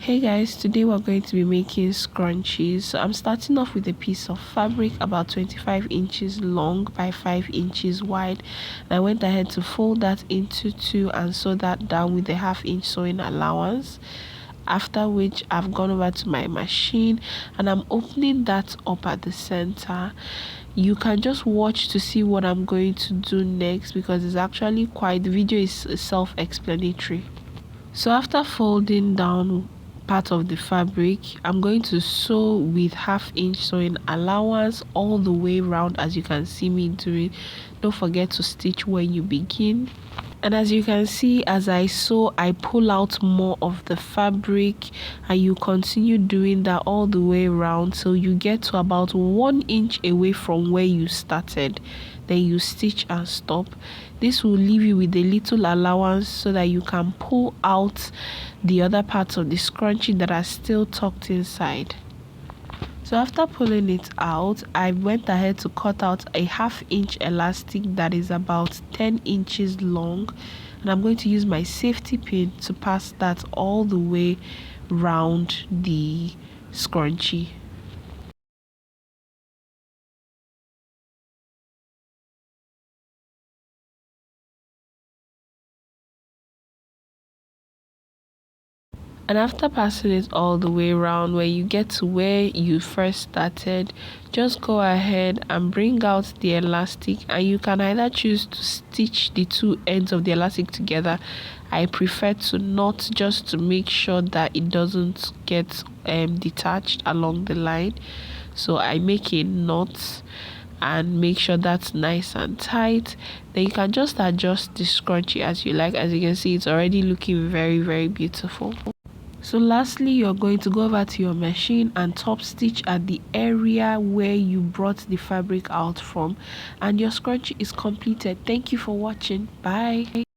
Hey guys, today we're going to be making scrunchies. So I'm starting off with a piece of fabric about 25 inches long by 5 inches wide, and I went ahead to fold that into two and sew that down with a 1/2 inch sewing allowance. After which I've gone over to my machine and I'm opening that up at the center. You can just watch to see what I'm going to do next because it's actually the video is self-explanatory. So after folding down part of the fabric, I'm going to sew with 1/2 inch sewing allowance all the way around, as you can see me doing. Don't forget to stitch when you begin. And as you can see, as I sew, I pull out more of the fabric, and you continue doing that all the way around till you get to about 1 inch away from where you started. Then you stitch and stop. This will leave you with a little allowance so that you can pull out the other parts of the scrunchie that are still tucked inside. So after pulling it out, I went ahead to cut out a 1/2 inch elastic that is about 10 inches long, and I'm going to use my safety pin to pass that all the way round the scrunchie. And after passing it all the way around, when you get to where you first started, just go ahead and bring out the elastic, and you can either choose to stitch the two ends of the elastic together. I prefer to not, just to make sure that it doesn't get detached along the line. So I make a knot and make sure that's nice and tight. Then you can just adjust the scrunchie as you like. As you can see, it's already looking very beautiful. So lastly, you're going to go over to your machine and top stitch at the area where you brought the fabric out from, and your scrunchie is completed. Thank you for watching. Bye.